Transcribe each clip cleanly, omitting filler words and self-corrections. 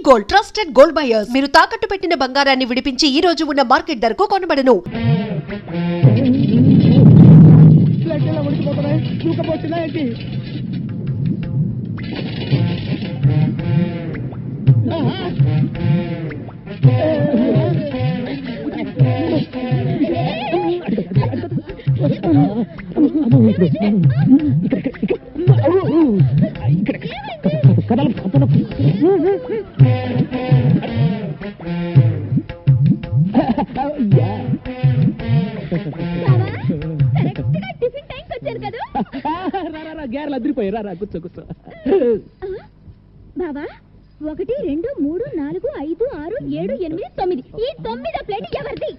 Gold trusted gold buyers. మీరు తాకట్టు పెట్టిన బంగారాన్ని విడిపించి ఈ రోజు ఉన్న మార్కెట్ ధరకు కొనబడను. గ్యారెలు అదిరిపోయి రా కూర్చో కూర్చో బాబా 1 2 3 4 5 6 7 8 9 ఈ 9వ ప్లేట్ ఎవరిది?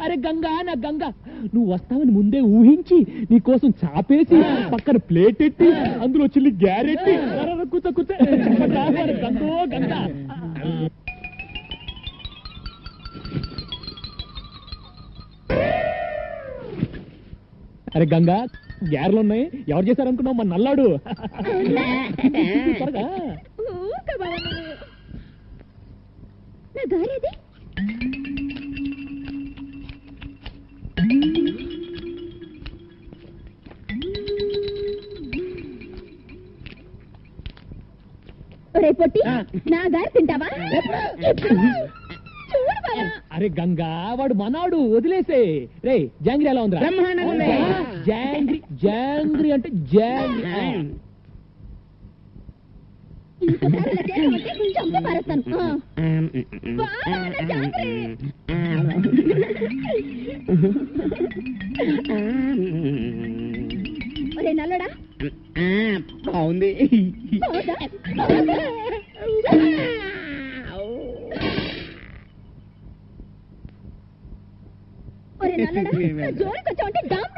అరే గంగా నా గంగా, నువ్వు వస్తావని ముందే ఊహించి నీ కోసం చాపేసి పక్కన ప్లేట్ ఎట్టి అందులో చిల్లి గ్యారెట్టి కూర్చో కూర్చో గంగో గంగా. అరే గంగా, గ్యారెలు ఉన్నాయి. ఎవరు చేశారనుకున్నావు? మన నల్లాడు. త్వరగా నా గారేది? ఒరే పొట్టి, నా గారు తింటావా? అరే గంగా, వాడు మనాడు, వదిలేసే. రే జాంగ్రీ ఎలా ఉందిరా? జాంగ్రీ జాంగ్రీ అంటే జాంగ్రీ. ఒరే నల్లడా, బాగుంది.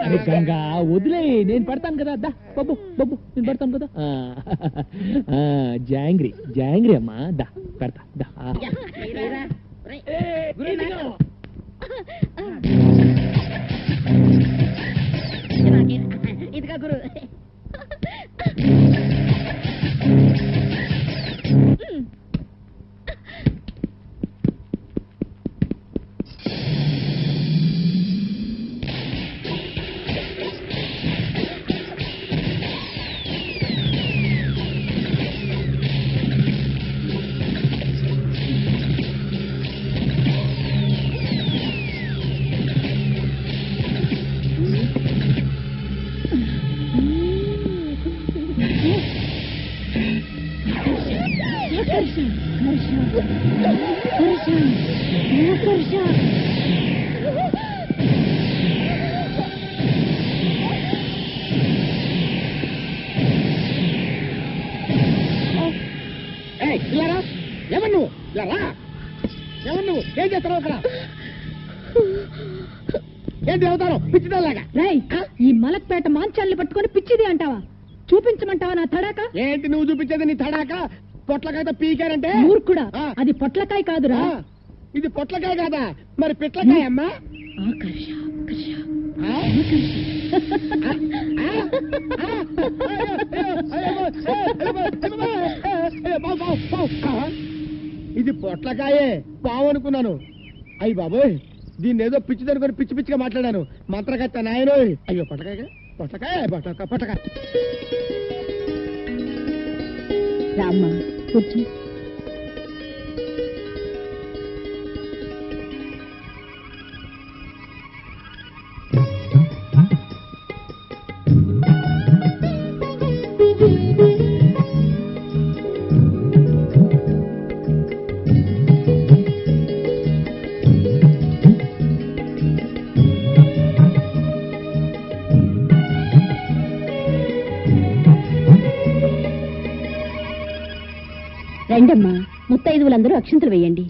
అరే గంగా వదిలే, నేను పడతాను కదా. దా బబ్బు బబ్బు, నేను పడతాను కదా. జాంగ్రీ జాంగ్రీ అమ్మా, దా పెడతా దా. ఇదిగా గురు. ఎవరు నువ్వు? ఎవరు నువ్వు? ఏం చేస్తావు అక్కడ? ఏంటి అవుతాను పిచ్చిదాలాగా? ఈ మలక్పేట మాంచాల్ని పట్టుకొని పిచ్చిది అంటావా? చూపించమంటావా నా తడాక? ఏంటి నువ్వు చూపించేది నీ తడాక? పొట్లకాయతో పీకారంటే? మూర్ఖుడా, అది పొట్లకాయ కాదురా. ఇది పొట్లకాయ కాదా? మరి పిట్లకాయ అమ్మా. ఇది పొట్లకాయే, పావు అనుకున్నాను. అయ్యి బాబోయ్, దీన్ని ఏదో పిచ్చి దనుకొని పిచ్చి పిచ్చిగా మాట్లాడాను. మంత్రగత్త నాయనో. అయ్యో పొట్లకాయ పొట్లకాయ పొట్లకాయ. రామ్మ కూర్చో. రండమ్మా, ముత్తైదువులందరూ అక్షింతలు వేయండి.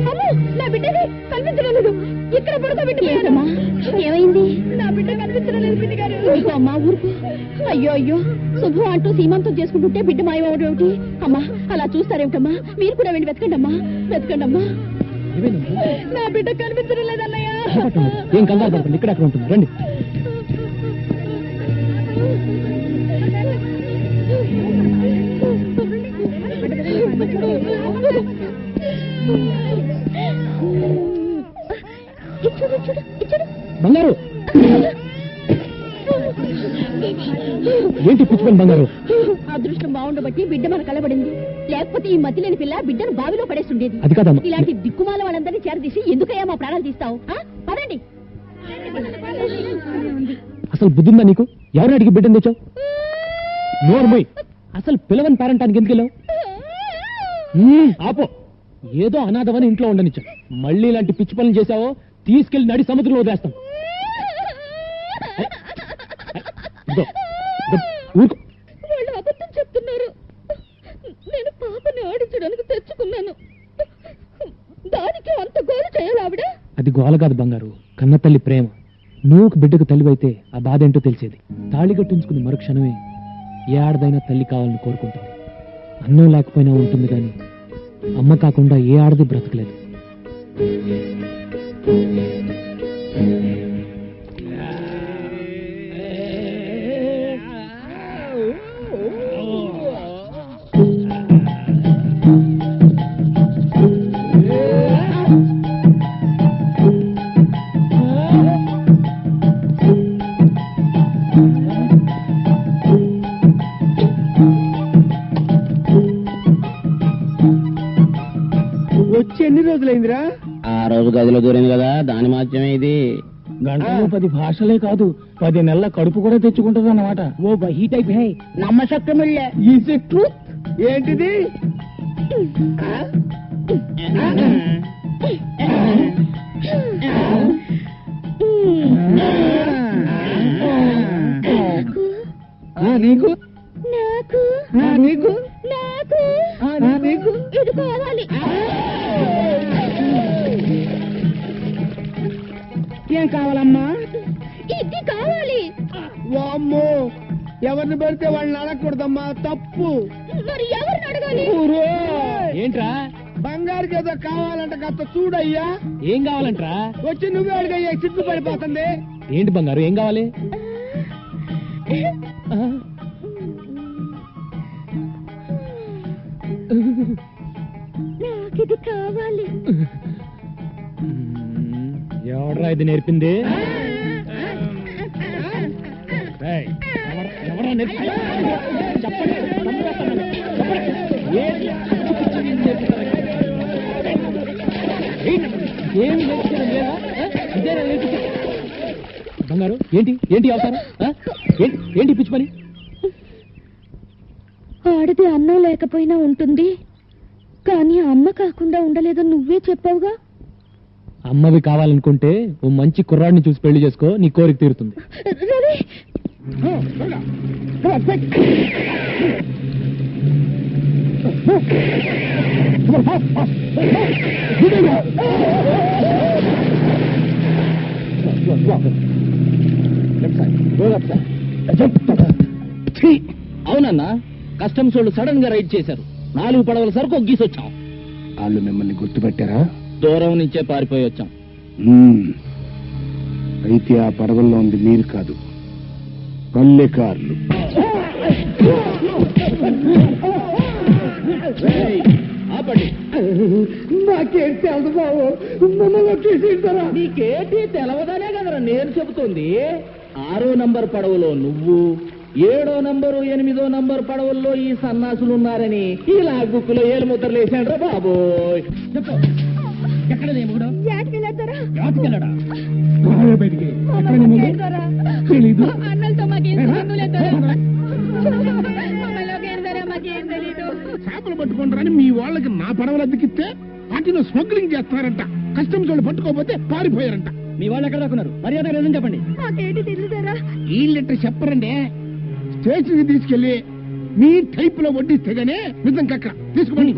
అమ్మో, నా బిడ్డని కనిపించడం లేదు. ఇక్కడ పడుకోబెట్టిపోయానమ్మా. ఏమైంది? నా బిడ్డ కనిపించడం లేదు పిన్ని గారు. ఊరుకో అమ్మా, ఊరుకో. అయ్యో అయ్యో, శుభం అంటూ సీమంతం చేసుకుంటుంటే బిడ్డ మాయమవడం ఏమిటి? అమ్మా, అలా చూస్తారేమిటమ్మా? మీరు కూడా వెళ్ళి వెతకండి అమ్మా, వెతకండి అమ్మా. నా బిడ్డ కనిపించడం లేదన్నయ్య. ఏం కంగారు పడకండి, ఇక్కడ అక్కడ ఉంటుంది, రండి. బంగారు, ఏంటి పిచ్చిపోయిన బంగారు? అదృష్టం బాగుండబట్టి బిడ్డ మన కలబడింది. లేకపోతే ఈ మతి లేని పిల్ల బిడ్డను బావిలో పడేస్తుండేది. అది కాదమ్మా. ఇలాంటి దిక్కుమాల వాళ్ళందరినీ చేరదీసి ఎందుకయ్యా మా ప్రాణాలు తీస్తావు? పదండి. అసలు బుద్ధిందా నీకు? ఎవరిని అడిగి బిడ్డను తెచ్చావు? నోర్మోయ్, అసలు పిలవని పేరెంటానికి ఎందుకు వెళ్ళావు? ఆపో, ఏదో అనాథమని ఇంట్లో ఉండనిచ్చా. మళ్ళీ ఇలాంటి పిచ్చి పనులు చేశావో తీసుకెళ్లి నడి సముద్రంలో వదిలేస్తాం. వాళ్ళు అబద్ధం చెప్తున్నారు. నేను పాపని ఆడించడానికి తెచ్చుకున్నాను. దానికి అంత గోలు చేయాలి ఆవిడ? అది గోల కాదు బంగారు, కన్న తల్లి ప్రేమ. నువ్వు బిడ్డకు తల్లివైతే ఆ బాధ ఏంటో తెలిసేది. తాళి కట్టించుకుని మరుక్షణమే ఏ ఆడదైనా తల్లి కావాలని కోరుకుంటుంది. అన్నం లేకపోయినా ఉంటుంది కానీ అమ్మ కాకుండా ఏ ఆడది బ్రతకలేదు. వచ్చి ఎన్ని రోజులైందిరా? ఆ రోజు గదిలో దూరింది కదా, దాని మాత్రమే ఇది. గంటలో 10 భాషలే కాదు, 10 నెలల కడుపు కూడా తెచ్చుకుంటుంది అన్నమాట. ఓ బహీ టైప్ హై, నమ్మశక్యమిల్లే. Is it truth? ఏంటిది? నీకు నాకు నీకు నాకు నీకు ఇది కావాలి. ఏం కావాలమ్మా? ఇది కావాలి. వామ్మో, ఎవరిని పెడితే వాళ్ళని అడగకూడదమ్మా, తప్పు. మరి ఎవరిని అడగాలి? ఏంట్రా? బంగారుకి ఏదో కావాలంట, కాస్త చూడయ్యా. ఏం కావాలంట్రా? వచ్చి నువ్వే అడిగయ్యా, సిగ్గు పడిపోతుంది. ఏంటి బంగారు, ఏం కావాలి? నాకిది కావాలి. ఎవడ్రా ఇది నేర్పింది? ఎవరా నేర్పింది? చెప్పండి, ఏమి నేర్పించడం లేదా? ఇదేనా నేర్పించడం? బంగారు, ఏంటి ఏంటి అవసరం? ఏంటి పిచ్చి పని? ఆడది అన్నం లేకపోయినా ఉంటుంది, కానీ అమ్మ కాకుండా ఉండలేదని నువ్వే చెప్పావుగా. అమ్మవి కావాలనుకుంటే ఓ మంచి కుర్రాడిని చూసి పెళ్లి చేసుకో, నీ కోరిక తీరుతుంది. రవి, అవునన్నా, కస్టమ్స్ వాళ్ళు సడన్ గా రైడ్ చేశారు. 4 పడవల సరుకు ఒగ్గీసొచ్చాం. వాళ్ళు మిమ్మల్ని గుర్తుపెట్టారా? దూరం నుంచే పారిపోయి వచ్చాం. అయితే ఆ పడవల్లో ఉంది మీరు కాదు, పల్లెకారులు. ఆపండి. నాకేం తెలుసు బాబు, మమ్మల్ని తీసుకుంటారా? నీకేంటి తెలవదనే కదరా నేను చెబుతుంది. 6వ నంబర్ పడవలో నువ్వు, 7వ నంబరు 8వ నంబర్ పడవల్లో ఈ సన్నాసులు ఉన్నారని ఈ లాగ్ బుక్ లో ఏలు ముద్రలు వేసాడ్రా బాబోయ్. ఎక్కడ యాటికెళ్ళారా? అన్నలతో మాకేం సంబంధం లేదు. మాకేం తెలీదు. చేపలు పట్టుకుంటారని మీ వాళ్ళకి నా పడవలు అద్దెకిస్తే వాటిలో స్మగ్లింగ్ చేస్తారంట. కస్టమ్స్ వాళ్ళు పట్టుకోకపోతే పారిపోయారంట. మీ వాళ్ళు ఎక్కడ దాక్కున్నారు? మర్యాద లేదని చెప్పండి. మాకేంటి తెలుసారా? వీళ్ళెట్ట చెప్పరండి. స్టేషన్ కి తీసుకెళ్లి మీ టైప్ లో వడ్డిస్తే గానే నిజం కక్క తీసుకోండి.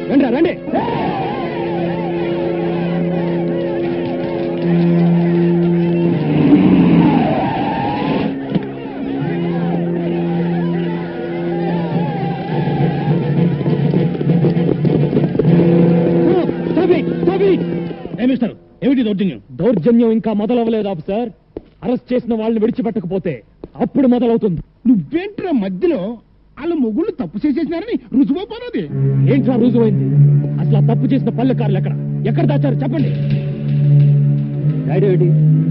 రండి రండి. ఏమిటి దౌర్జన్యం? దౌర్జన్యం ఇంకా మొదలవ్వలేదు ఆఫీసర్. అరెస్ట్ చేసిన వాళ్ళని విడిచిపెట్టకపోతే అప్పుడు మొదలవుతుంది. నువ్వేంట్రా మధ్యలో వాళ్ళ మొగుళ్ళు తప్పు చేసేసినారని రుజువైపోయినది. ఏంట్రా రుజువైంది? అసలు ఆ తప్పు చేసిన పల్లెకారులు ఎక్కడ దాచారు చెప్పండి.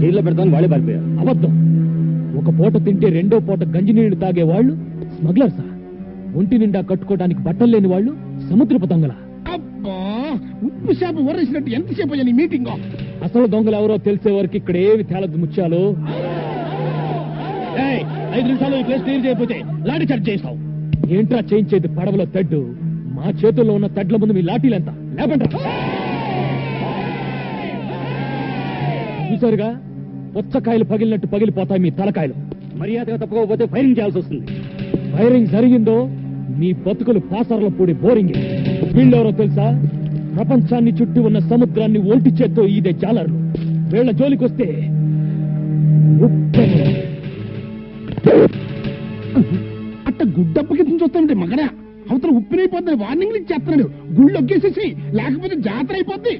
జైల్లో పెడతాను వాళ్ళే పారిపోయారు. అబద్ధం. ఒక పూట తింటే రెండో పూట గంజినీళ్లు తాగే వాళ్ళు స్మగ్లర్సా? ఒంటి నిండా కట్టుకోవడానికి బట్టలు లేని వాళ్ళు సముద్రపు దొంగల? అబ్బా, ఉప్పు చేప ఊరేసినట్టు ఎంతసేపు అయ్యా నీ మీటింగ్? అసలు దొంగలు ఎవరో తెలిసే వరకు ఇక్కడ ఏవి తేలదు ముత్యాలు. 5 నిమిషాలు ఈ ప్లేస్ క్లియర్ చేయకపోతే లాఠీ చార్జ్ చేస్తావు. ఏంట్రా చేయించేది పడవలో తెడ్డు? మా చేతుల్లో ఉన్న తెడ్ల ముందు మీ లాఠీలెంత? లేపండి. చూసారుగా, పుచ్చకాయలు పగిలినట్టు పగిలిపోతాయి మీ తలకాయలు. మర్యాదగా తప్పకపోతే ఫైరింగ్ చేయాల్సి వస్తుంది. ఫైరింగ్ జరిగిందో మీ బతుకులు పాసర్ల పూడి బోరింగ్. వీళ్ళెవరో తెలుసా? ప్రపంచాన్ని చుట్టూ ఉన్న సముద్రాన్ని ఒంటి చేత్తో ఈదే జాలర్లు. వీళ్ళ జోలికొస్తే అట్ట గుడ్డప్పకి చూస్తామంటే మగడా అవతల ఉప్పినైపోద్దని వార్నింగ్లు ఇచ్చేస్తున్నాడు. గుళ్ళు ఒగ్గేసేసి లేకపోతే జాతర అయిపోద్ది.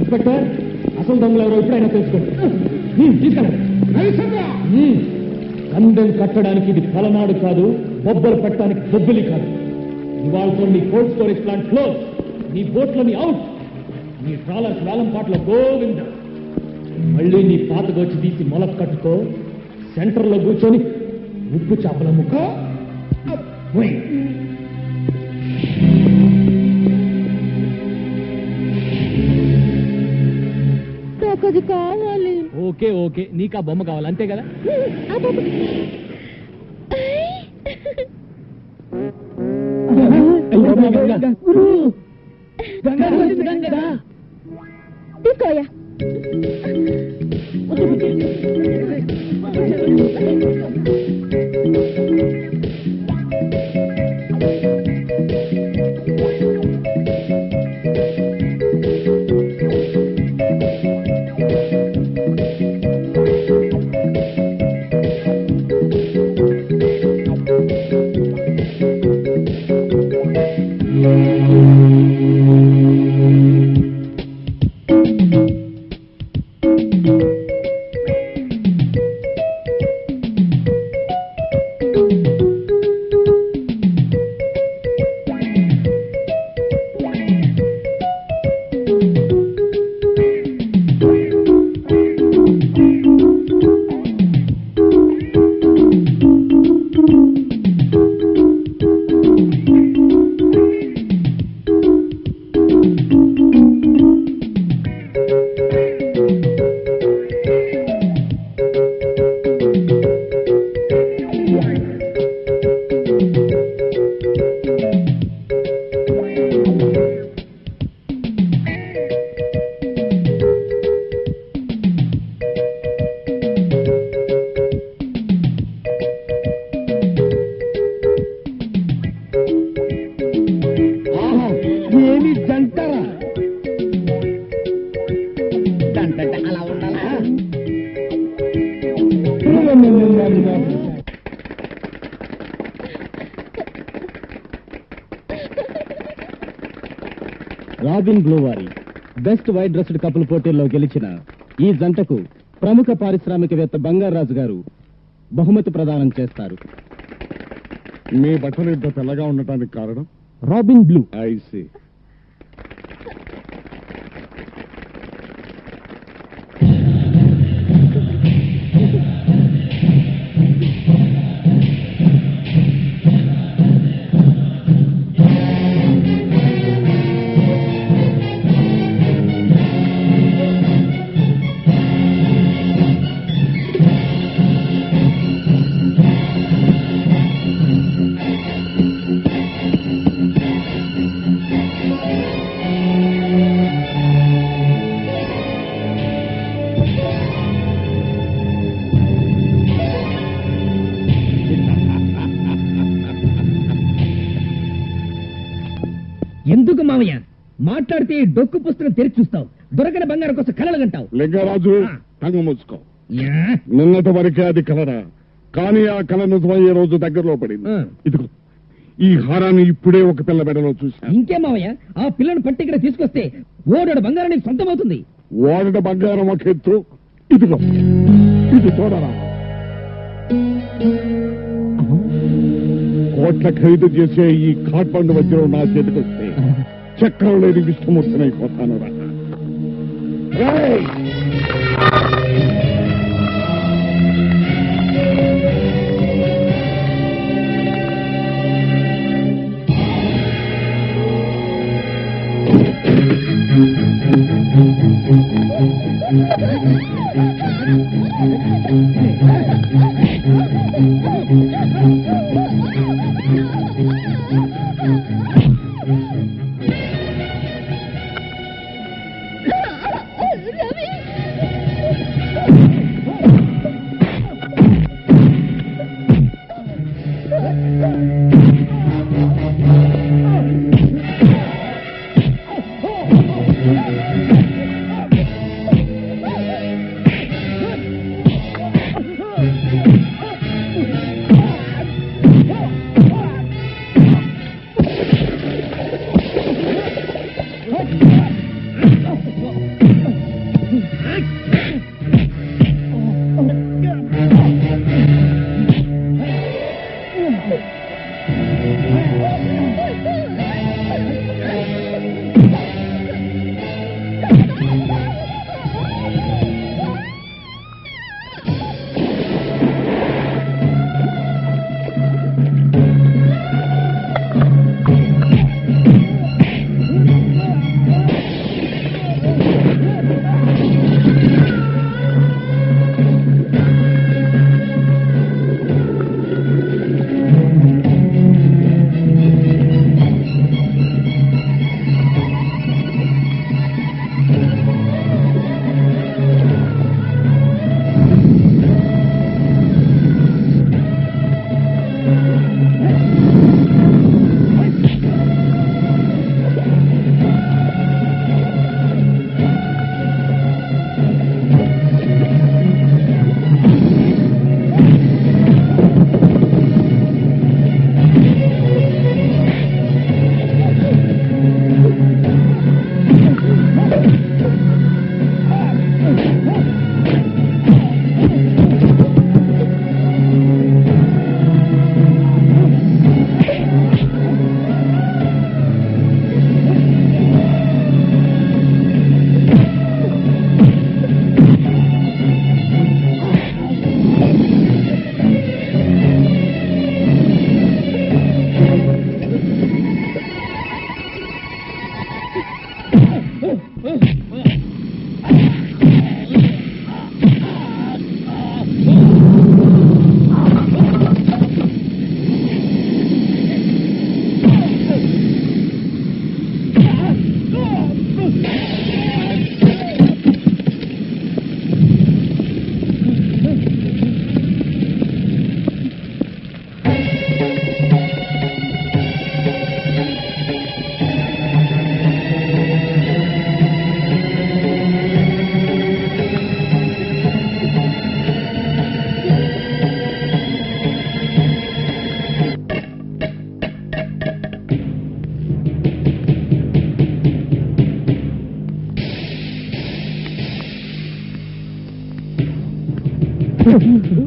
ఇన్స్పెక్టర్, అసలు దొంగలు ఎవరో ఇప్పుడైనా తెలుసుకోండి. తీసుకెళ్ళండి. కందెం కట్టడానికి ఇది పలనాడు కాదు, బొబ్బలు పెట్టడానికి బొబ్బిలి కాదు. ఇవాళతో నీ కోల్డ్ స్టోరేజ్ ప్లాంట్ క్లోజ్, నీ బోట్లని అవుట్, నీ ట్రాలర్స్ వేలం పాటలో గోవింద. మళ్ళీ నీ పాతగొచ్చి తీసి మొలక కట్టుకో, సెంటర్లో కూర్చొని ఉప్పు చేపల ముక్క పోయి. అది కావాలి. ఓకే ఓకే, నీకు ఆ బొమ్మ కావాలి అంతే కదా? తీసుకోయా. ఏమి జంటరా జంట అలా ఉండాలా? రాబిన్ బ్లూ వారి బెస్ట్ వైట్ డ్రెస్డ్ కపుల్ పోటీల్లో గెలిచిన ఈ జంటకు ప్రముఖ పారిశ్రామికవేత్త బంగారాజు గారు బహుమతి ప్రదానం చేస్తారు. మీ బట్టలు ఇంత తెల్లగా ఉండటానికి కారణం? Robin blue. ఐసి. ఎందుకు మావయ్య మాట్లాడితే డొక్కు పుస్తకం తెరిచి చూస్తావు, దొరకని బంగారం కోసం కలలు గంటావు. లింగరాజు తంగు మూసుకో. నిన్నటి వరకే అది కలరా, కానీ ఆ కళ నిజమయ్యే రోజు దగ్గరలో పడింది. ఇదిగో ఈ హారాన్ని ఇప్పుడే ఒక పిల్ల మెడలో చూశాను. ఇంకే మావయ్య, ఆ పిల్లని పట్టి ఇక్కడ తీసుకొస్తే ఓడోడు బంగారం నీకు సొంతమవుతుంది. వాడిన బంగారం ఒక ఎత్తు, ఇదిగో ఇది చూడరా. కోట్ల ఖరీదు చేసే ఈ కాట్బండ్ వజ్రం నా చేతికొస్తే చక్రం లేని విష్ణుమూర్తినైపోతాను రా.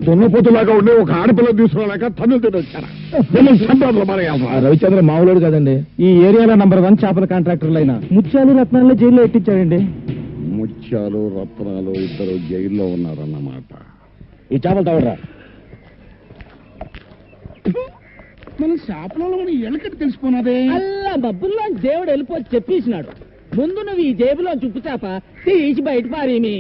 దున్నపోతులాగా ఉండే ఒక ఆడపిల్ల తీసుకురాలేక తన్నులు తినొచ్చారా సంపాదనలు మారేయాలరా? రవిచంద్ర మామూలుడు కదండి. ఈ ఏరియాలో నంబర్ 1 చేపల కాంట్రాక్టర్లు అయినా ముత్యాలు రత్నాల్లో జైల్లో ఎట్టించాడండి. ముత్యాలు రత్నాలు ఇద్దరు జైల్లో ఉన్నారన్నమాట. ఈ చేపలు తవడరా. మన షాపులో ఎలకటి తెలిసిపోయినదే. అల్లా బబ్బుల్లో దేవుడు వెళ్ళిపోయి చెప్పేసినాడు. ముందు నువ్వు ఈ జేబులో చుప్పు చేప తీసి బయట పారేమి.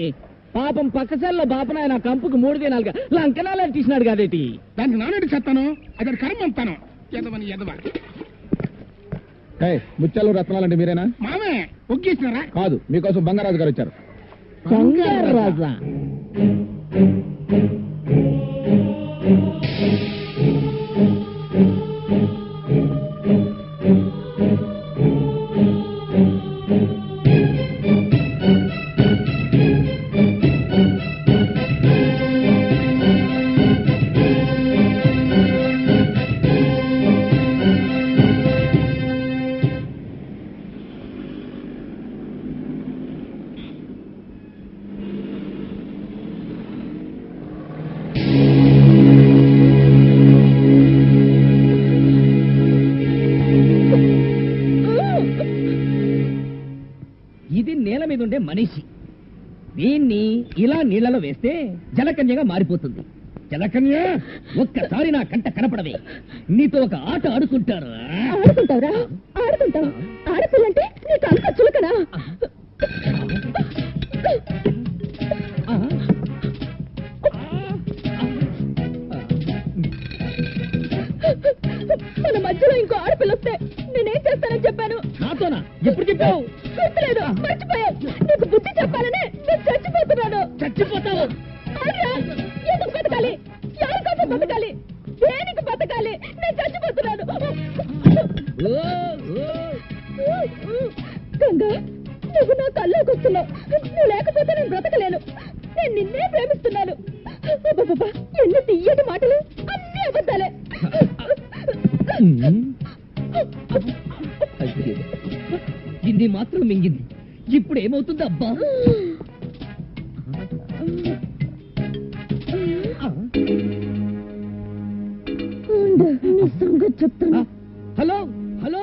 పాపం పక్కసల్లో బాపనాయన కంపుకు 3 దినాలుగా లంకనాలు తీసినాడు కదేటి. దానికి నానేటి చేస్తాను, అతని కర్మ అంతాను. ఎదవని ఎదవ. ముత్యాలు రత్నాలంటే మీరేనా? మామే ఒగ్గేసినారా? కాదు, మీకోసం బంగారాజు గారు వచ్చారు. రాజా ఇది నేల మీద ఉండే మనిషి. దీన్ని ఇలా నీళ్లలో వేస్తే జలకన్యగా మారిపోతుంది. జలకన్య, ఒక్కసారి నా కంట కనపడవే, నీతో ఒక ఆట ఆడుకుంటారు. ఆడుకుంటావురా? ఆడుకుంటావు? ఆడపిల్లంటే నీకు అంత చులకనా? మన మధ్యలో ఇంకో ఆడపిల్ల వస్తే నేనేం చేస్తానని చెప్పాను? నాతోనా? ఎప్పుడు చెప్పావు? గుర్తులేదు, మర్చిపోయావు. నీకు బుద్ధి చెప్పాలని నేను చచ్చిపోతున్నాను. చచ్చిపోతావు. అవునా? ఎందుకు బతకాలి? ఎవరి కోసం బతకాలి? దేనికి బతకాలి? నేను చచ్చిపోతున్నాను. గంగా, నువ్వు నా కల్లోకి వస్తున్నావు. నువ్వు లేకపోతే నేను బ్రతకలేను. నేను నిన్నే ప్రేమిస్తున్నాను. అబ్బబ్బబ్బా, ఎన్ని తీయటి మాటలు, అన్ని అబద్ధాలే. ఇది మాత్రం మింగింది. ఇప్పుడు ఏమవుతుంది అబ్బా? నీ సంగతి చెప్తాను. హలో హలో,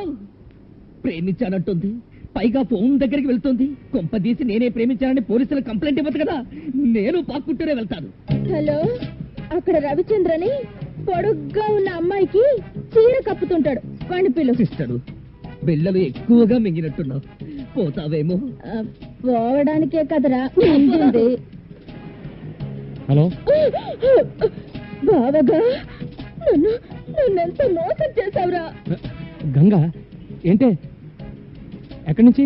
ప్రేమించానంటుంది, పైగా ఫోన్ దగ్గరికి వెళ్తుంది. కొంపదీసి నేనే ప్రేమించానని పోలీసులు కంప్లైంట్ ఇవ్వదు కదా. నేను పాక్కుంటూనే వెళ్తాను. హలో, అక్కడ రవిచంద్రని పొడుగ్గా ఉన్న అమ్మాయికి చీర కప్పుతుంటాడు. వాణ్ణి పిలు. సిస్టరు, బిళ్ళలు ఎక్కువగా మింగినట్టున్నావు, పోతావేమో. పోవడానికే కదరా మింగింది. హలో, బావగా, నన్నెంత మోసం చేశావురా. గంగా, ఏంటే? ఎక్కడి నుంచి?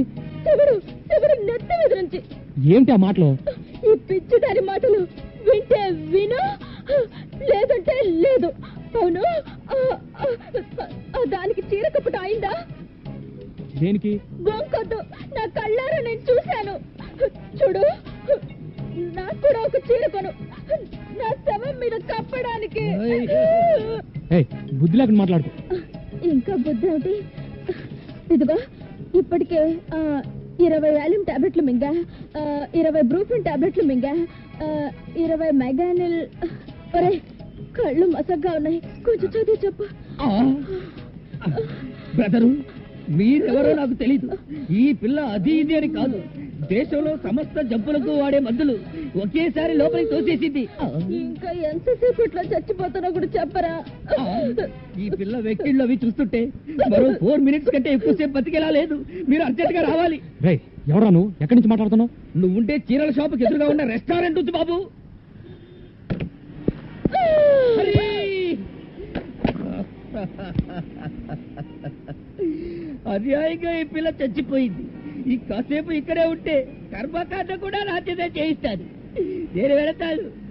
ఎవరు నెత్తి మీద నుంచి. ఏంటి ఆ మాటలు? ఈ పిచ్చిదారి మాటలు వింటే విను, లేదంటే లేదు. అవును, దానికి చీర కప్పట అయిందా? దేనికి? గొంకొద్దు, నా కళ్ళారా నేను చూశాను. చూడు, నాకు కూడా ఒక చీర కొను, నా శవం మీద కప్పడానికి. బుద్ధి లేకుండా మాట్లాడుకో. ఇంకా బుద్ధి ఏమిటి? ఇదిగో, ఇప్పటికే 20 వాల్యూమ్ టాబ్లెట్లు మింగా, 20 బ్రూఫిన్ టాబ్లెట్లు మింగా, 20 మెగానిల్. ఒరే, కళ్ళు మసగ్గా ఉన్నాయి, కొంచెం చదివి చెప్పు. బ్రదరు, మీరెవరో నాకు తెలీదు. ఈ పిల్ల అది ఇది అని కాదు, దేశంలో సమస్త జబ్బులకు వాడే మందులు ఒకేసారి లోపలికి తోసేసింది. ఇంకా ఎంతసేపట్లో చచ్చిపోతానో కూడా చెప్పరా? ఈ పిల్ల వెక్కిళ్ళు అవి చూస్తుంటే మరో 4 మినిట్స్ కంటే ఎక్కువసేపు బతికేలా లేదు. మీరు అర్జెంట్ గా రావాలి. ఎవరా నువ్వు? ఎక్కడి నుంచి మాట్లాడుతున్నావు? నువ్వుంటే చీరల షాపుకి ఎదురుగా ఉన్న రెస్టారెంట్ ఉంది బాబు. అన్యాయంగా ఈ పిల్ల చచ్చిపోయింది. ఈ కాసేపు ఇక్కడే ఉంటే కర్మకాండ కూడా రాత్రిదే చేయిస్తాను. నేను వెళతాను.